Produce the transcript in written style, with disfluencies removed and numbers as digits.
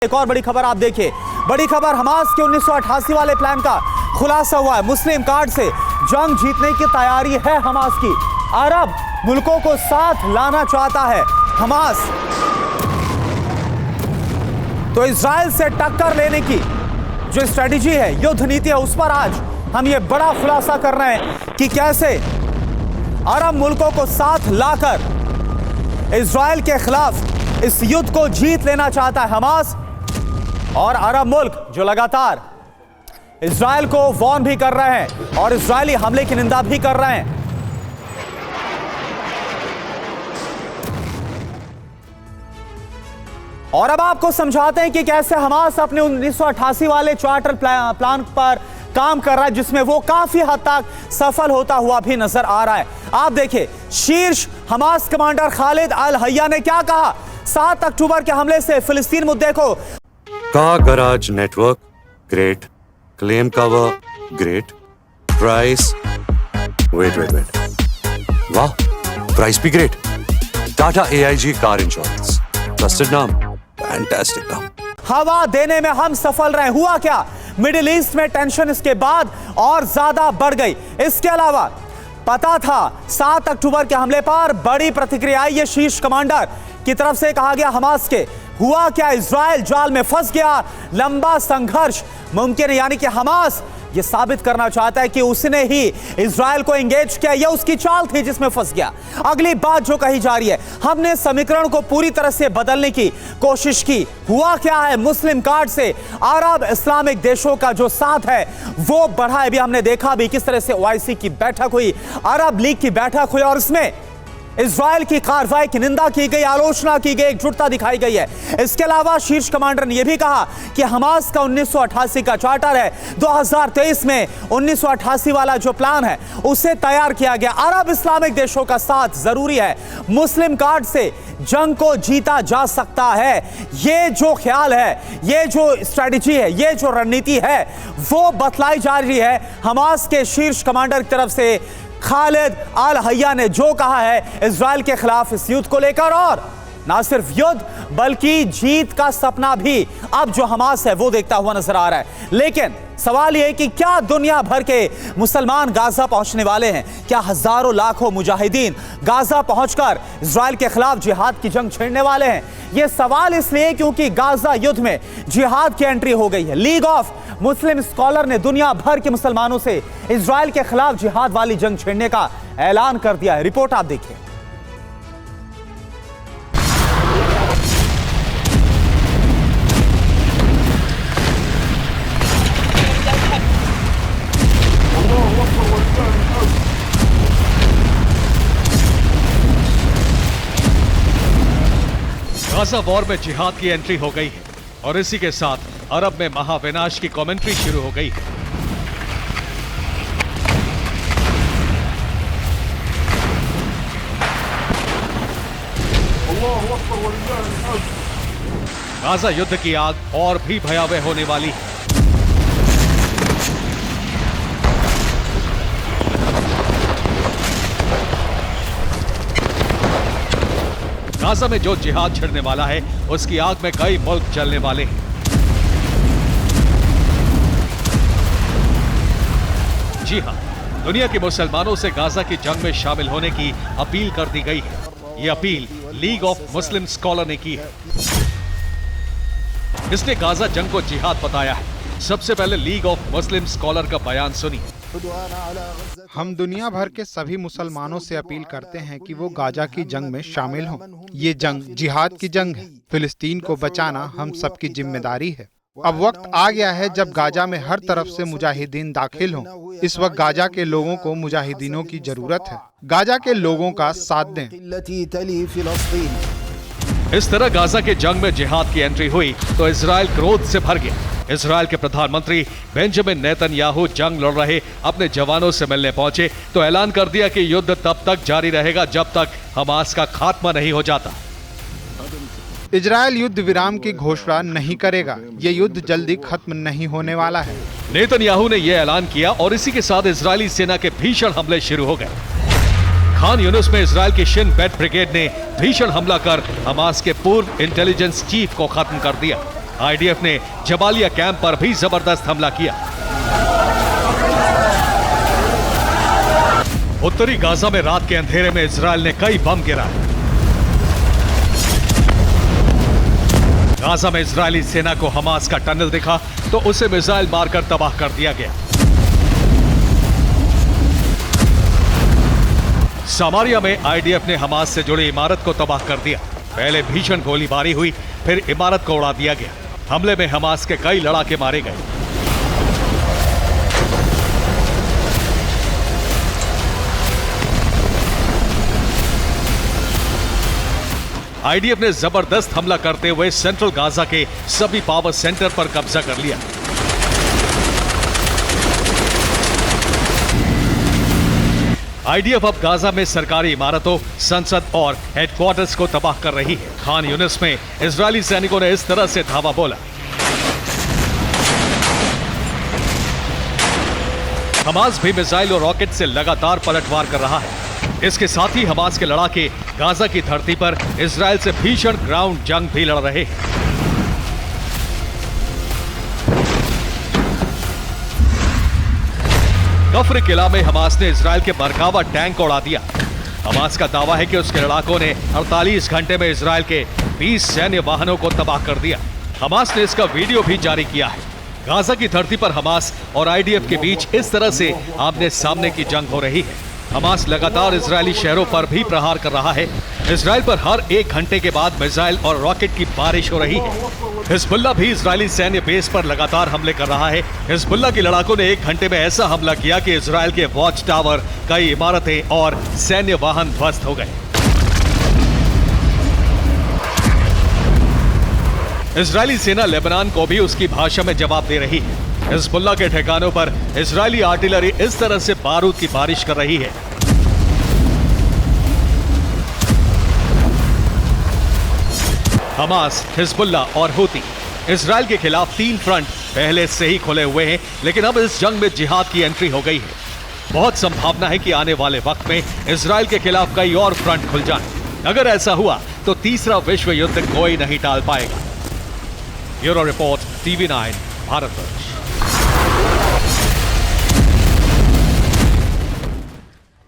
एक और बड़ी खबर आप देखिए। बड़ी खबर, हमास के 1988 वाले प्लान का खुलासा हुआ है। मुस्लिम कार्ड से जंग जीतने की तैयारी है हमास की। अरब मुल्कों को साथ लाना चाहता है हमास। तो इजराइल से टक्कर लेने की जो स्ट्रेटेजी है, युद्ध नीति है, उस पर आज हम ये बड़ा खुलासा कर रहे हैं कि कैसे अरब मुल्कों को साथ लाकर इजराइल के खिलाफ इस युद्ध को जीत लेना चाहता है हमास। और अरब मुल्क जो लगातार इजराइल को वार्न भी कर रहे हैं और इजरायली हमले की निंदा भी कर रहे हैं। और अब आपको समझाते हैं कि कैसे हमास अपने 1988 वाले चार्टर प्लान पर काम कर रहा है, जिसमें वो काफी हद तक सफल होता हुआ भी नजर आ रहा है। आप देखिए, शीर्ष हमास कमांडर खालिद अल हय्या ने क्या कहा 7 अक्टूबर के हमले से फिलिस्तीन मुद्दे को। कहा garage network great, claim cover great, price wait वाह, प्राइस भी great. Tata AIG car insurance, trusted नाम, फैंटास्टिक नाम। हवा देने में हम सफल रहे। हुआ क्या, मिडिल ईस्ट में टेंशन इसके बाद और ज्यादा बढ़ गई। इसके अलावा पता था 7 अक्टूबर के हमले पर बड़ी प्रतिक्रिया आई है शीर्ष कमांडर की तरफ से। कहा गया हमास के हुआ क्या, इजराइल जाल में फंस गया, लंबा संघर्ष मुमकिन है। यानी कि हमास ये साबित करना चाहता है कि उसने ही इजराइल को एंगेज किया, यह उसकी चाल थी जिसमें फंस गया। अगली बात जो कही जा रही है, हमने समीकरण को पूरी तरह से बदलने की कोशिश की। हुआ क्या है, मुस्लिम कार्ड से अरब इस्लामिक देशों का जो साथ है वो बढ़ा है। अभी हमने देखा भी किस तरह से OIC की बैठक हुई, अरब लीग की बैठक हुई और इसमें इजराइल की कार्रवाई की निंदा की गई, आलोचना की गई, एकजुटता दिखाई गई है। इसके अलावा शीर्ष कमांडर ने यह भी कहा कि हमास का 1988 का चार्टर है, 2023 में 1988 वाला जो प्लान है उसे तैयार किया गया। अरब इस्लामिक देशों का साथ जरूरी है, मुस्लिम कार्ड से जंग को जीता जा सकता है। ये जो ख्याल है, ये जो स्ट्रेटेजी है, ये जो रणनीति है, वो बतलाई जा रही है हमास के शीर्ष कमांडर की तरफ से खालिद अल हय्या ने। जो कहा है इजराइल के खिलाफ इस युद्ध को लेकर, और ना सिर्फ युद्ध बल्कि जीत का सपना भी अब जो हमास है वो देखता हुआ नजर आ रहा है। लेकिन सवाल यह है कि क्या दुनिया भर के मुसलमान गाजा पहुंचने वाले हैं? क्या हजारों लाखों मुजाहिदीन गाजा पहुंचकर इजराइल के खिलाफ जिहाद की जंग छेड़ने वाले हैं? यह सवाल इसलिए क्योंकि गाजा युद्ध में जिहाद की एंट्री हो गई है। लीग ऑफ मुस्लिम स्कॉलर ने दुनिया भर के मुसलमानों से इजराइल के खिलाफ जिहाद वाली जंग छेड़ने का ऐलान कर दिया है। रिपोर्ट आप देखिए। गाजा वॉर में जिहाद की एंट्री हो गई है और इसी के साथ अरब में महाविनाश की कमेंट्री शुरू हो गई है। गाजा युद्ध की आग और भी भयावह होने वाली है। गाजा में जो जिहाद छिड़ने वाला है उसकी आग में कई मुल्क जलने वाले हैं। जी हां, दुनिया के मुसलमानों से गाजा की जंग में शामिल होने की अपील कर दी गई है। यह appeal league of Muslim scholar ने की है। इसने गाजा जंग को जिहाद बताया है। सबसे पहले लीग ऑफ मुस्लिम स्कॉलर का बयान सुनिए। हम दुनिया भर के सभी मुसलमानों से अपील करते हैं कि वो गाजा की जंग में शामिल हों। ये जंग जिहाद की जंग है। फिलिस्तीन को बचाना हम सबकी जिम्मेदारी है। अब वक्त आ गया है जब गाजा में हर तरफ से मुजाहिदीन दाखिल हों। इस वक्त गाजा के लोगों को मुजाहिदीनों की जरूरत है। गाजा के लोगों का साथ दें। इस तरह गाजा के जंग में जिहाद की एंट्री हुई तो इजराइल क्रोध से भर गया। इजराइल के प्रधानमंत्री बेंजामिन नेतन्याहू जंग लड़ रहे अपने जवानों से मिलने पहुंचे तो ऐलान कर दिया कि युद्ध तब तक जारी रहेगा जब तक हमास का खात्मा नहीं हो जाता। इजराइल युद्ध विराम की घोषणा नहीं करेगा। ये युद्ध जल्दी खत्म नहीं होने वाला है। नेतन्याहू ने यह ऐलान किया और इसी के साथ इजरायली सेना के भीषण हमले शुरू हो गए। खान यूनुस में इजराइल की शिन बेट ब्रिगेड ने भीषण हमला कर हमास के पूर्व इंटेलिजेंस चीफ को खत्म कर दिया। आईडीएफ ने जबालिया कैंप पर भी जबरदस्त हमला किया। उत्तरी गाजा में रात के अंधेरे में इजराइल ने कई बम गिराए। गाजा में इजरायली सेना को हमास का टनल दिखा तो उसे मिसाइल मारकर तबाह कर दिया गया। सामारिया में आईडीएफ ने हमास से जुड़ी इमारत को तबाह कर दिया। पहले भीषण गोलीबारी हुई, फिर इमारत को उड़ा दिया गया। हमले में हमास के कई लड़ाके मारे गए। आईडीएफ ने जबरदस्त हमला करते हुए सेंट्रल गाजा के सभी पावर सेंटर पर कब्जा कर लिया। आईडीएफ अब गाजा में सरकारी इमारतों, संसद और हेडक्वार्टर्स को तबाह कर रही है। खान यूनिस में इजरायली सैनिकों ने इस तरह से धावा बोला। हमास भी मिसाइल और रॉकेट से लगातार पलटवार कर रहा है। इसके साथ ही हमास के लड़ाके गाजा की धरती पर इजरायल से भीषण ग्राउंड जंग भी लड़ रहे हैं। कफ्र किला में हमास ने इजरायल के मरकावा टैंक को उड़ा दिया। हमास का दावा है कि उसके लड़ाकों ने 48 घंटे में इजरायल के 20 सैन्य वाहनों को तबाह कर दिया। हमास ने इसका वीडियो भी जारी किया है। गाजा की धरती पर हमास और आईडीएफ के बीच इस तरह से आमने सामने की जंग हो रही है। हमास लगातार इजरायली शहरों पर भी प्रहार कर रहा है। इजरायल पर हर 1 घंटे के बाद मिसाइल और रॉकेट की बारिश हो रही है। हिजबुल्लाह भी इजरायली सैन्य बेस पर लगातार हमले कर रहा है। हिजबुल्लाह के लड़ाकों ने 1 घंटे में ऐसा हमला किया कि इजरायल के वॉच टावर, कई इमारतें और सैन्य वाहन ध्वस्त हो गए। इजरायली सेना लेबनान को भी उसकी भाषा में जवाब दे रही है। हिजबुल्लाह के ठिकानों पर इजरायली आर्टिलरी इस तरह से बारूद की बारिश कर रही है। हमास, हिजबुल्लाह और हूती इजरायल के खिलाफ 3 फ्रंट पहले से ही खुले हुए हैं, लेकिन अब इस जंग में जिहाद की एंट्री हो गई है। बहुत संभावना है कि आने वाले वक्त में इजरायल के खिलाफ कई और फ्रंट खुल जाए। अगर ऐसा हुआ तो तीसरा विश्व युद्ध कोई नहीं टाल पाएगा। Bureau report, TV9, Bharatvarsh.